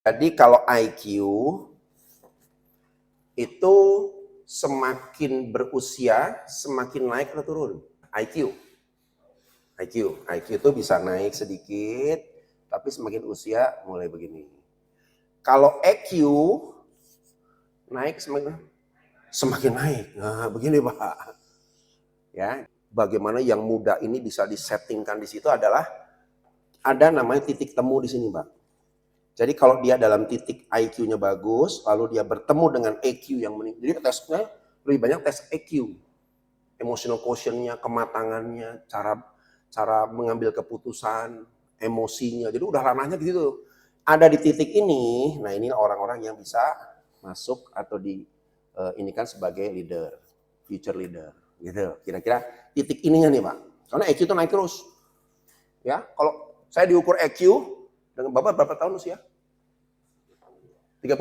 Jadi kalau IQ itu semakin berusia semakin naik atau turun? IQ itu bisa naik sedikit, tapi semakin usia mulai begini. Kalau EQ naik semakin naik. Nah, begini Pak. Ya, bagaimana yang muda ini bisa disettingkan di situ adalah ada namanya titik temu di sini, Pak. Jadi kalau dia dalam titik IQ-nya bagus, lalu dia bertemu dengan EQ yang meninggi. Jadi tesnya lebih banyak tes EQ. Emotional quotient-nya, kematangannya, cara mengambil keputusan, emosinya. Jadi udah ranahnya gitu. Ada di titik ini, nah ini orang-orang yang bisa masuk atau ini kan sebagai leader, future leader. Gitu. Kira-kira titik ininya nih, Pak. Karena EQ itu naik terus. Ya, kalau saya diukur EQ dengan Bapak berapa tahun usia? 30.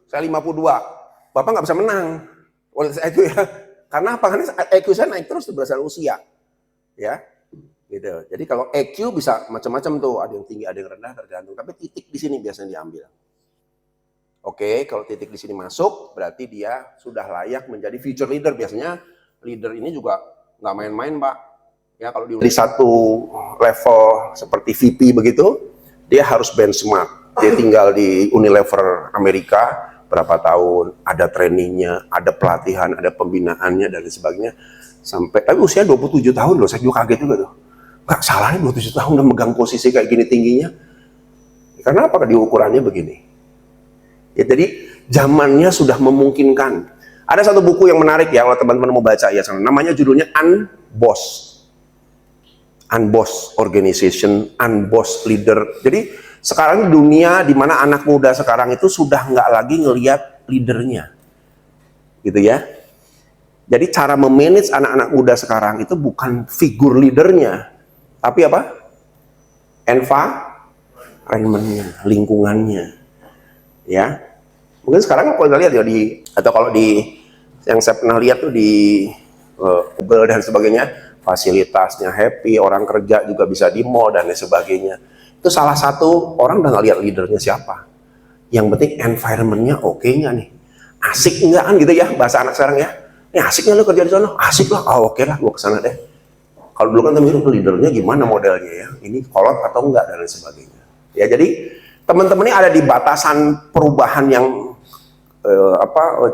Saya 52. Bapak nggak bisa menang oleh EQ ya. Karena apa? Karena EQ saya naik terus berdasarkan usia. Ya. Gitu. Jadi kalau EQ bisa macam-macam tuh, ada yang tinggi, ada yang rendah tergantung. Tapi titik di sini biasanya diambil. Oke, kalau titik di sini masuk, berarti dia sudah layak menjadi future leader. Biasanya leader ini juga nggak main-main, Pak. Ya, kalau di satu level seperti VP begitu, dia harus benchmark. Dia tinggal di Unilever Amerika berapa tahun, ada trainingnya, ada pelatihan, ada pembinaannya dan sebagainya. Sampai, tapi usia 27 tahun loh, saya juga kaget juga tuh. Nggak salahnya 27 tahun udah megang posisi kayak gini tingginya. Karena apa? Di ukurannya begini. Ya, jadi zamannya sudah memungkinkan. Ada satu buku yang menarik ya, kalau teman-teman mau baca ya, namanya judulnya Unboss Organization, Unboss Leader. Jadi sekarang dunia di mana anak muda sekarang itu sudah nggak lagi ngelihat leadernya, gitu ya. Jadi cara memanage anak-anak muda sekarang itu bukan figur leadernya, tapi apa? Environment-nya, lingkungannya, ya. Mungkin sekarang kalau kita lihat ya kalau di yang saya pernah lihat tuh di Google dan sebagainya, fasilitasnya happy, orang kerja juga bisa di mall dan lain sebagainya. Itu salah satu orang udah nggak lihat leadernya siapa. Yang penting environment-nya oke-nya nih. Asik enggak kan gitu ya bahasa anak sekarang ya. Ini asik nggak lu kerja di sana? Asik lah. Oke lah, gua kesana deh. Kalau dulu kan temen leadernya gimana modelnya ya. Ini kolot atau enggak dan lain sebagainya. Ya jadi teman-teman ini ada di batasan perubahan yang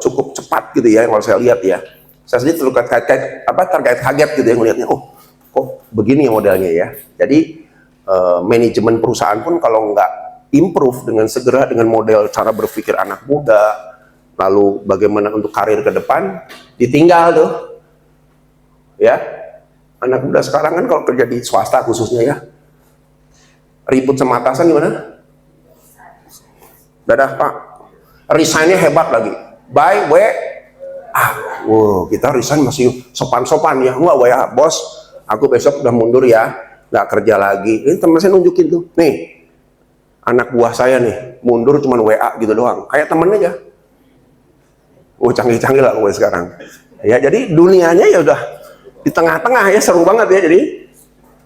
cukup cepat gitu ya. Kalau saya lihat ya. Saya sendiri terkaget gitu ya ngelihatnya. Oh, kok begini modelnya ya. Jadi manajemen perusahaan pun kalau nggak improve dengan segera dengan model cara berpikir anak muda, lalu bagaimana untuk karir ke depan, ditinggal tuh. Ya, anak muda sekarang kan kalau kerja di swasta khususnya ya, ribut sama atasan gimana? Dadah Pak, resign-nya hebat lagi. Bye, kita resign masih sopan-sopan ya. Enggak, ya bos, aku besok udah mundur ya, nggak kerja lagi. Ini teman saya nunjukin tuh, nih anak buah saya nih mundur cuman WA gitu doang, kayak temen aja. Canggih-canggih lah gue sekarang. Ya jadi dunianya ya udah di tengah-tengah ya, seru banget ya.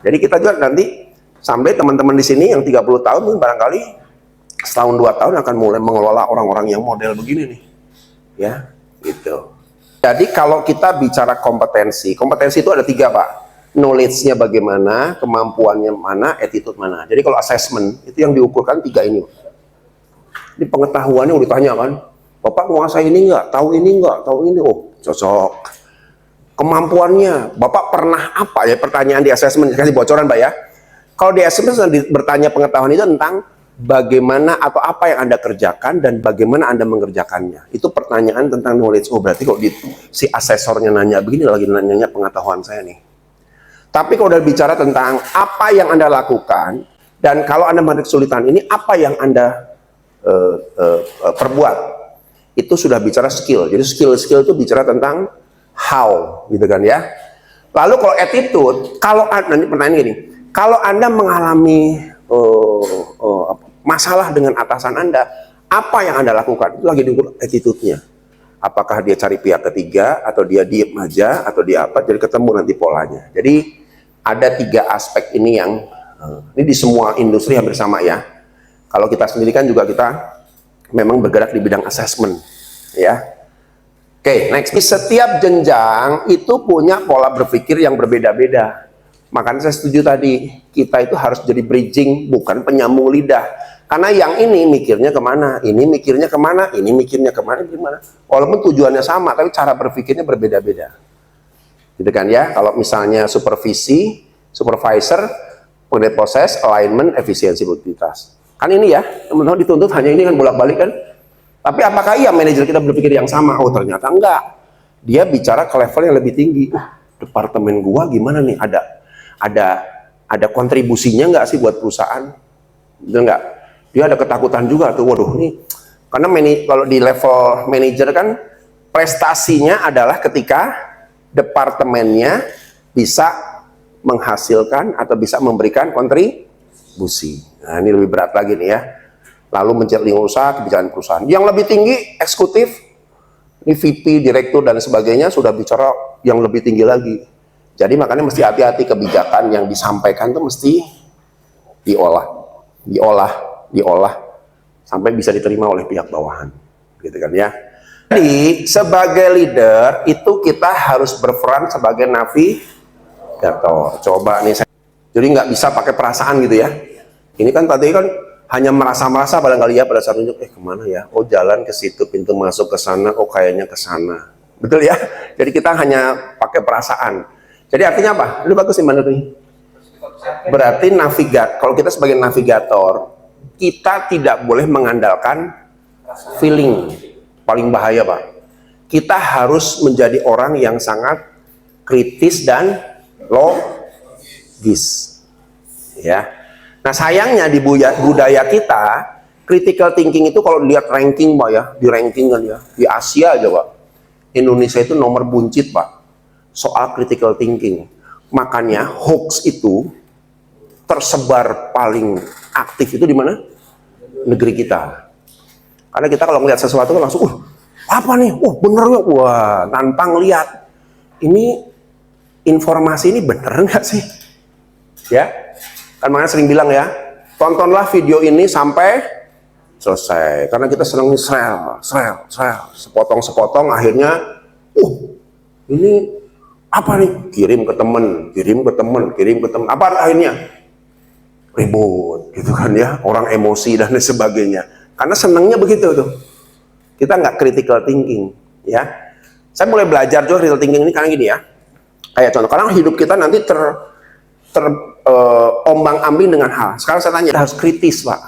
Jadi kita juga nanti sampai teman-teman di sini yang 30 tahun mungkin barangkali setahun 2 tahun akan mulai mengelola orang-orang yang model begini nih. Ya, gitu. Jadi kalau kita bicara kompetensi itu ada 3 Pak. Knowledge-nya bagaimana, kemampuannya mana, attitude mana. Jadi kalau assessment itu yang diukurkan 3 ini. Ini pengetahuannya udah ditanya kan, Bapak menguasai ini enggak, tahu ini enggak, tahu ini, oh cocok. Kemampuannya, Bapak pernah apa ya, pertanyaan di assessment, kasih bocoran Pak ya. Kalau di assessment bertanya pengetahuan itu tentang bagaimana atau apa yang Anda kerjakan dan bagaimana Anda mengerjakannya. Itu pertanyaan tentang knowledge. Oh berarti kalau si asesornya nanya begini, lagi nanya pengetahuan saya nih. Tapi kalau udah bicara tentang apa yang Anda lakukan, dan kalau Anda menghadapi kesulitan ini, apa yang Anda perbuat, itu sudah bicara skill. Jadi skill itu bicara tentang how, gitu kan ya. Lalu kalau attitude, kalau nanti pertanyaan gini, kalau Anda mengalami masalah dengan atasan Anda, apa yang Anda lakukan? Itu lagi diukur attitude-nya. Apakah dia cari pihak ketiga, atau dia diem aja, atau dia apa, jadi ketemu nanti polanya. Jadi ada 3 aspek ini yang ini di semua industri hampir sama ya. Kalau kita sendiri kan juga kita memang bergerak di bidang assessment, ya. Oke, next. Setiap jenjang itu punya pola berpikir yang berbeda-beda. Makanya saya setuju tadi, kita itu harus jadi bridging, bukan penyambung lidah. Karena yang ini mikirnya kemana, ini mikirnya kemana, ini mikirnya kemana, gimana. Walaupun tujuannya sama, tapi cara berpikirnya berbeda-beda. Gitu kan ya, kalau misalnya supervisi, supervisor, pengendali proses, alignment, efisiensi, produktivitas. Kan ini ya, teman-teman dituntut hanya ini kan bolak-balik kan. Tapi apakah iya manajer kita berpikir yang sama? Oh ternyata enggak. Dia bicara ke level yang lebih tinggi. Departemen gua gimana nih? Ada kontribusinya enggak sih buat perusahaan? Betul enggak? Dia ada ketakutan juga tuh. Waduh nih, karena kalau di level manajer kan prestasinya adalah ketika departemennya bisa menghasilkan atau bisa memberikan kontribusi. Nah ini lebih berat lagi nih ya. Lalu mencari usaha, kebijakan perusahaan. Yang lebih tinggi eksekutif, ini VP, direktur dan sebagainya sudah bicara yang lebih tinggi lagi. Jadi makanya mesti hati-hati, kebijakan yang disampaikan itu mesti diolah sampai bisa diterima oleh pihak bawahan, gitu kan ya. Jadi sebagai leader itu kita harus berperan sebagai navigator. Coba nih, jadi nggak bisa pakai perasaan gitu ya. Ini kan tadi kan hanya merasa-merasa barangkali ya pada saat tunjuk, kemana ya? Oh jalan ke situ, pintu masuk ke sana, oh kayaknya ke sana. Betul ya? Jadi kita hanya pakai perasaan. Jadi artinya apa? Ini bagus nih menurut ini. Berarti kalau kita sebagai navigator, kita tidak boleh mengandalkan feeling. Paling bahaya Pak. Kita harus menjadi orang yang sangat kritis dan logis. Ya. Nah sayangnya di budaya kita, critical thinking itu kalau lihat ranking Pak ya, di ranking kan ya, di Asia aja Pak, Indonesia itu nomor buncit Pak, soal critical thinking. Makanya hoax itu tersebar paling aktif itu di mana? Negeri kita. Karena kita kalau ngelihat sesuatu kan langsung, apa nih? Bener ya? Wah, tanpa ngelihat. Ini informasi ini bener nggak sih? Ya. Kan makanya sering bilang ya, tontonlah video ini sampai selesai. Karena kita senang srel, sepotong-sepotong akhirnya, ini apa nih? Kirim ke temen. Apa akhirnya? Ribut, gitu kan ya. Orang emosi dan sebagainya. Karena senangnya begitu tuh. Kita nggak critical thinking, ya. Saya mulai belajar juga critical thinking ini karena gini ya. Kayak contoh, kadang hidup kita nanti ombang-ambing dengan hal. Sekarang saya tanya, harus kritis Pak.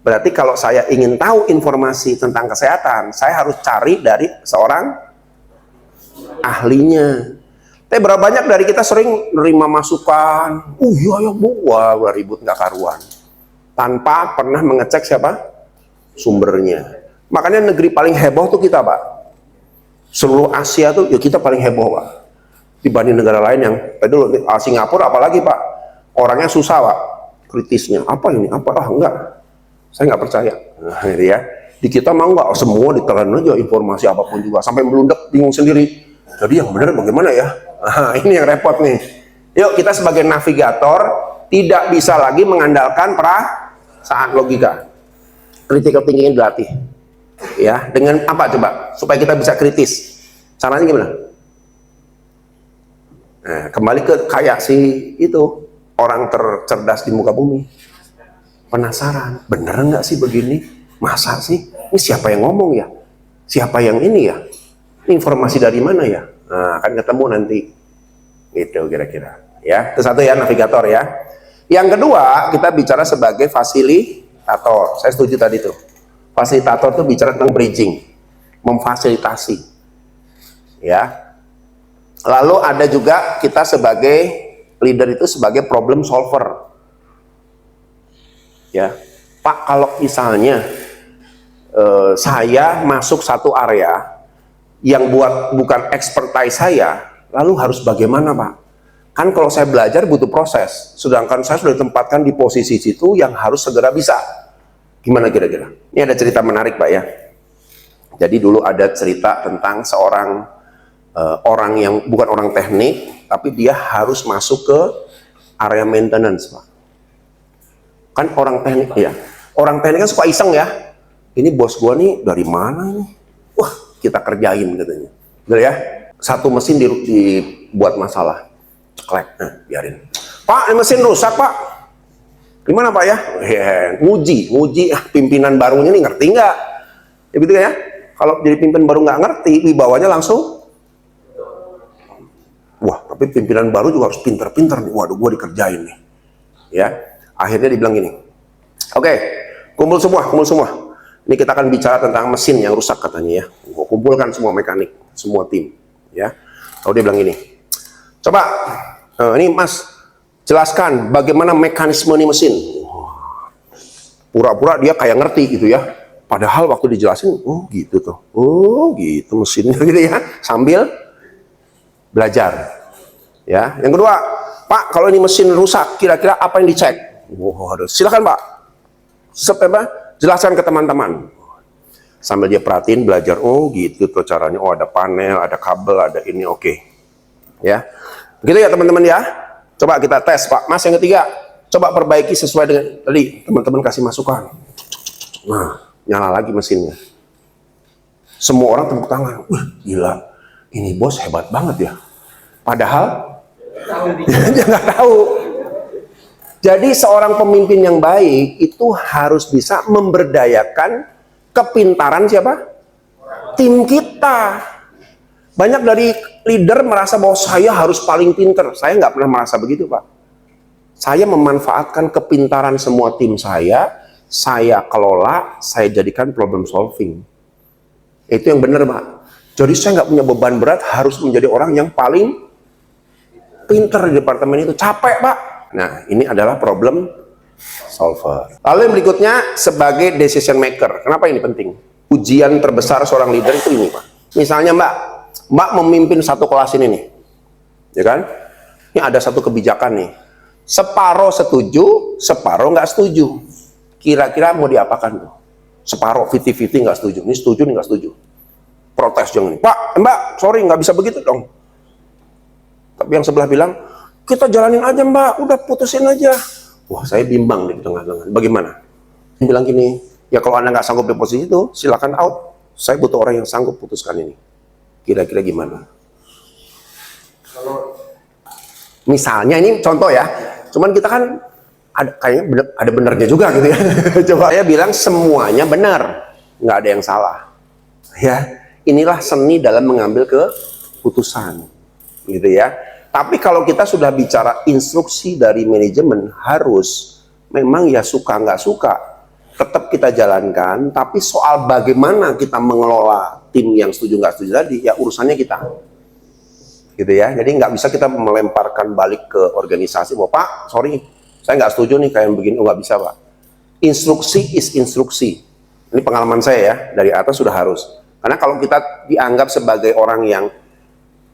Berarti kalau saya ingin tahu informasi tentang kesehatan, saya harus cari dari seorang ahlinya. Tapi berapa banyak dari kita sering nerima masukan, iya ya Bu, wah ribut nggak karuan. Tanpa pernah mengecek siapa? Sumbernya. Makanya negeri paling heboh tuh kita Pak. Seluruh Asia tuh ya kita paling heboh Pak. Dibanding negara lain yang dulu Singapura apalagi Pak. Orangnya susah Pak, kritisnya. Apa ini? Enggak. Saya nggak percaya. Nah, ini ya. Di kita mau nggak semua ditelan aja informasi apapun juga. Sampai melundak bingung sendiri. Jadi yang benar bagaimana ya? Nah, ini yang repot nih. Yuk kita sebagai navigator tidak bisa lagi mengandalkan perasaan logika. Critical thinking dilatih. Ya, dengan apa coba? Supaya kita bisa kritis. Caranya gimana? Nah, kembali ke kayak si itu orang tercerdas di muka bumi. Penasaran, bener nggak sih begini? Masa sih? Ini siapa yang ngomong ya? Siapa yang ini ya? Ini informasi dari mana ya? Nah, akan ketemu nanti. Gitu kira-kira. Ya, itu satu ya, navigator ya. Yang kedua, kita bicara sebagai fasilitator. Saya setuju tadi tuh. Fasilitator tuh bicara tentang bridging, memfasilitasi. Ya. Lalu ada juga kita sebagai leader itu sebagai problem solver. Ya, Pak, kalau misalnya saya masuk satu area yang bukan expertise saya, lalu harus bagaimana Pak? Kan kalau saya belajar butuh proses, sedangkan saya sudah ditempatkan di posisi situ yang harus segera bisa. Gimana kira-kira? Ini ada cerita menarik Pak ya. Jadi dulu ada cerita tentang seorang orang yang bukan orang teknik, tapi dia harus masuk ke area maintenance Pak. Kan orang teknik ya, Orang teknik kan suka iseng ya. Ini bos gua nih dari mana ini? Wah, kita kerjain katanya. Betul ya? Satu mesin dibuat masalah. Ceklek, nah biarin. Pak, ini mesin rusak pak. Gimana pak ya? Nguji pimpinan barunya nih ngerti nggak? Ya gitu ya. Kalau jadi pimpinan baru nggak ngerti, wibawanya langsung. Wah, tapi pimpinan baru juga harus pinter-pinter nih. Waduh, gua dikerjain nih. Ya, akhirnya dibilang gini. Oke, kumpul semua. Ini kita akan bicara tentang mesin yang rusak katanya ya. Gua kumpulkan semua mekanik, semua tim. Ya, lalu dia bilang gini. Coba, ini Mas, jelaskan bagaimana mekanisme ini mesin. Pura-pura dia kayak ngerti gitu ya. Padahal waktu dijelasin, oh gitu tuh. Oh gitu mesinnya gitu ya. Sambil belajar. Ya. Yang kedua, Pak, kalau ini mesin rusak, kira-kira apa yang dicek? Silakan Pak. Jelaskan ke teman-teman. Sambil dia perhatiin, belajar. Oh gitu tuh caranya. Oh ada panel, ada kabel, ada ini. Oke. Ya. Begitu ya teman-teman ya. Coba kita tes Pak. Mas yang ketiga, coba perbaiki sesuai dengan tadi teman-teman kasih masukan. Nah, nyala lagi mesinnya. Semua orang tepuk tangan. Wah, gila. Ini bos hebat banget ya. Padahal dia nggak tahu. Jadi seorang pemimpin yang baik itu harus bisa memberdayakan kepintaran siapa? Tim kita. Banyak dari leader merasa bahwa saya harus paling pinter. Saya nggak pernah merasa begitu, Pak. Saya memanfaatkan kepintaran semua tim saya kelola, saya jadikan problem solving. Itu yang benar, Pak. Jadi saya nggak punya beban berat harus menjadi orang yang paling pinter di departemen itu. Capek, Pak. Nah, ini adalah problem solver. Lalu yang berikutnya, sebagai decision maker. Kenapa ini penting? Ujian terbesar seorang leader itu ini, Pak. Misalnya, Mbak memimpin satu kelas ini nih, ya kan? Ini ada satu kebijakan nih, separuh setuju, separuh nggak setuju. Kira-kira mau diapakan tuh? Separuh 50-50 nggak setuju, ini setuju, ini nggak setuju. Protes jangan nih, Pak, Mbak, sorry nggak bisa begitu dong. Tapi yang sebelah bilang, kita jalanin aja Mbak, udah putusin aja. Wah, saya bimbang di tengah-tengah. Bagaimana? Dia bilang gini, ya kalau Anda nggak sanggup di posisi itu, silakan out. Saya butuh orang yang sanggup putuskan ini. Kira-kira gimana? Kalau misalnya ini contoh ya, cuman kita kan kayaknya ada benernya juga gitu ya. Coba saya bilang semuanya benar, nggak ada yang salah. Ya, inilah seni dalam mengambil keputusan, gitu ya. Tapi kalau kita sudah bicara instruksi dari manajemen, harus memang ya suka nggak suka, tetap kita jalankan. Tapi soal bagaimana kita mengelola tim yang setuju nggak setuju tadi, ya urusannya kita, gitu ya. Jadi nggak bisa kita melemparkan balik ke organisasi bahwa Pak, sorry, saya nggak setuju nih kayak begini. Oh, nggak bisa Pak. Instruksi is instruksi. Ini pengalaman saya ya, dari atas sudah harus. Karena kalau kita dianggap sebagai orang yang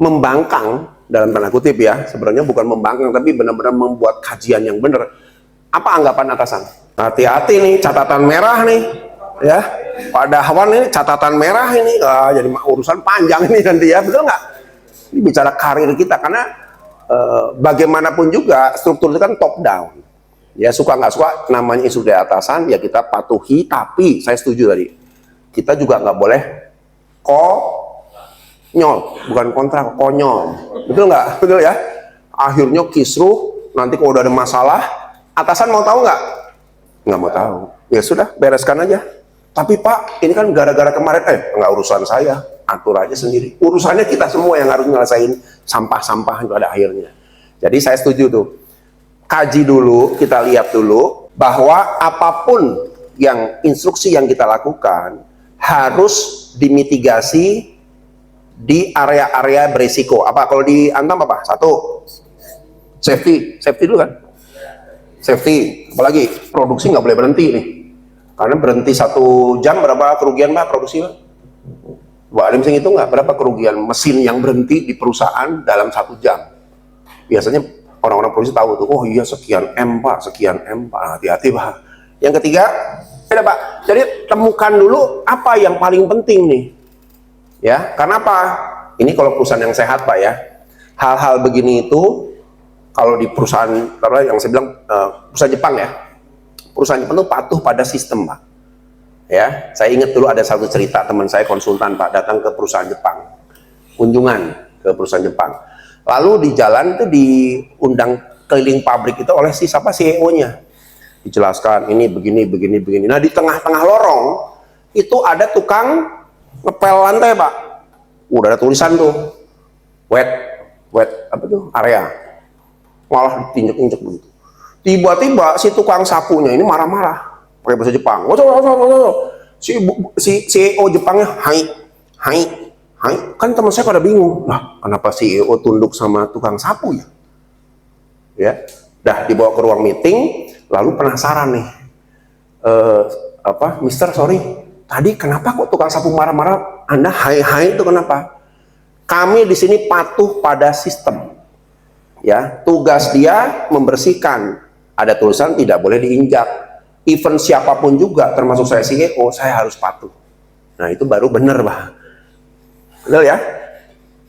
membangkang, dalam tanda kutip ya, sebenarnya bukan membangkang, tapi benar-benar membuat kajian yang benar. Apa anggapan atasan? Hati-hati nih, catatan merah nih, ya. Pak Dahwan ini catatan merah ini, jadi urusan panjang ini nanti ya, betul nggak? Ini bicara karir kita, karena bagaimanapun juga struktur itu kan top down. Ya suka nggak suka, namanya instruksi dari atasan, ya kita patuhi. Tapi saya setuju tadi, kita juga nggak boleh konyol, bukan kontra, konyol. Betul nggak? Betul ya? Akhirnya kisruh, nanti kalau udah ada masalah, atasan mau tahu nggak? Nggak mau tahu. Ya sudah, bereskan aja. Tapi Pak, ini kan gara-gara kemarin, nggak urusan saya, atur aja sendiri. Urusannya kita semua yang harus nyelesain sampah-sampah itu ada akhirnya. Jadi saya setuju tuh. Kaji dulu, kita lihat dulu, bahwa apapun yang instruksi yang kita lakukan, harus dimitigasi di area-area berisiko. Apa kalau di Antam apa? Satu, safety dulu kan? Safety, apalagi produksi nggak boleh berhenti nih. Karena berhenti 1 jam berapa kerugian Mbak produksi Mbak? Wah, ada mesin itu nggak? Berapa kerugian mesin yang berhenti di perusahaan dalam 1 jam? Biasanya orang-orang produksi tahu tuh, oh iya sekian M Pak, sekian M Pak, hati-hati Pak. Yang ketiga, ada Pak, jadi temukan dulu apa yang paling penting nih. Ya, karena apa? Ini kalau perusahaan yang sehat Pak ya, hal-hal begini itu kalau di perusahaan yang saya bilang perusahaan Jepang ya, Perusahaan Jepang itu patuh pada sistem, Pak. Ya, saya ingat dulu ada satu cerita teman saya konsultan, Pak, datang ke perusahaan Jepang, kunjungan ke perusahaan Jepang. Lalu di jalan itu diundang keliling pabrik itu oleh si siapa CEO-nya. Dijelaskan ini begini begini begini. Nah, di tengah-tengah lorong itu ada tukang ngepel lantai, Pak. Udah ada tulisan tuh, wet apa tuh area. Malah diinjek-injek begitu. Tiba-tiba si tukang sapunya ini marah-marah pakai bahasa Jepang. Si CEO Jepangnya hai. Kan teman saya pada bingung. Lah, kenapa CEO tunduk sama tukang sapu ya? Ya, dah dibawa ke ruang meeting, lalu penasaran nih. Mister, sorry, tadi kenapa kok tukang sapu marah-marah? Anda hai itu kenapa? Kami di sini patuh pada sistem. Ya, tugas dia membersihkan. Ada tulisan tidak boleh diinjak. Even siapapun juga, termasuk saya CEO, saya harus patuh. Nah, itu baru benar, Pak. Betul ya?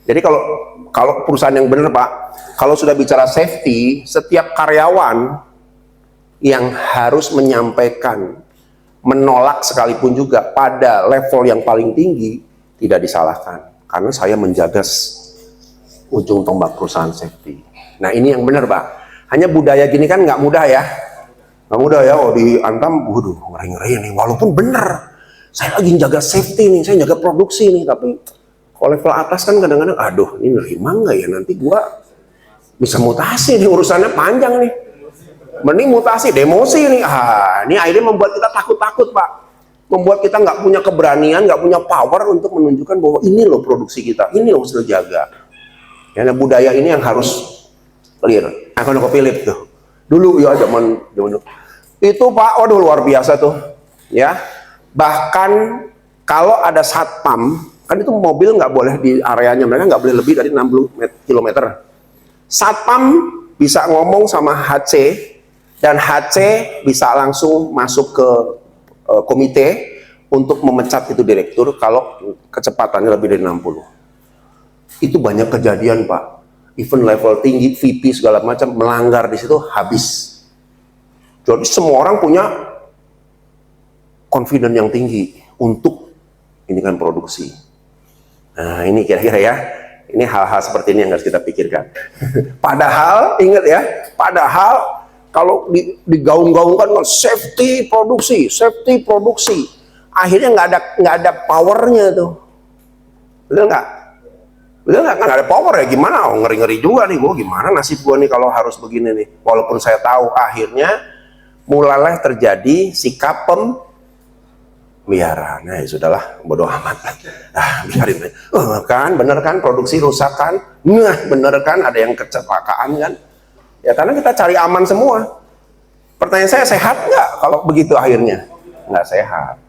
Jadi kalau perusahaan yang benar, Pak, kalau sudah bicara safety, setiap karyawan yang harus menyampaikan, menolak sekalipun juga pada level yang paling tinggi, tidak disalahkan. Karena saya menjaga ujung tombak perusahaan safety. Nah, ini yang benar, Pak. Hanya budaya gini kan nggak mudah ya. Nggak mudah ya, diantam, waduh, ngeri-ngeri nih. Walaupun benar, saya lagi jaga safety nih, saya jaga produksi nih. Tapi kalau level atas kan kadang-kadang, aduh, ini nerima nggak ya? Nanti gua bisa mutasi nih, urusannya panjang nih. Mending mutasi, demosi nih. Ini akhirnya membuat kita takut-takut, Pak. Membuat kita nggak punya keberanian, nggak punya power untuk menunjukkan bahwa ini loh produksi kita, ini loh harus dijaga. Karena budaya ini yang harus clear. Nah, kalau Philip tuh, dulu ya zaman dulu itu, Pak, waduh luar biasa tuh, ya. Bahkan kalau ada satpam, kan itu mobil nggak boleh di areanya, mereka nggak boleh lebih dari 60 km. Satpam bisa ngomong sama HC, dan HC bisa langsung masuk ke komite untuk memecat itu direktur kalau kecepatannya lebih dari 60. Itu banyak kejadian, Pak. Even level tinggi, VP segala macam melanggar di situ habis. Jadi semua orang punya confidence yang tinggi untuk ini kan produksi. Nah, ini kira-kira ya. Ini hal-hal seperti ini yang harus kita pikirkan. Padahal ingat ya, padahal kalau digaung-gaungkan safety produksi, akhirnya nggak ada powernya tuh. Betul nggak? Betul nggak? Nggak ada power ya, gimana? Oh, ngeri-ngeri juga nih, gue gimana nasib gue nih kalau harus begini nih. Walaupun saya tahu akhirnya mulailah terjadi sikap pemeliharaan. Nah, ya sudahlah, bodoh amat. Biarin. Kan, bener kan, produksi rusak kan? Nah, bener kan, ada yang kecelakaan kan? Ya karena kita cari aman semua. Pertanyaan saya, sehat nggak kalau begitu akhirnya? Nggak sehat.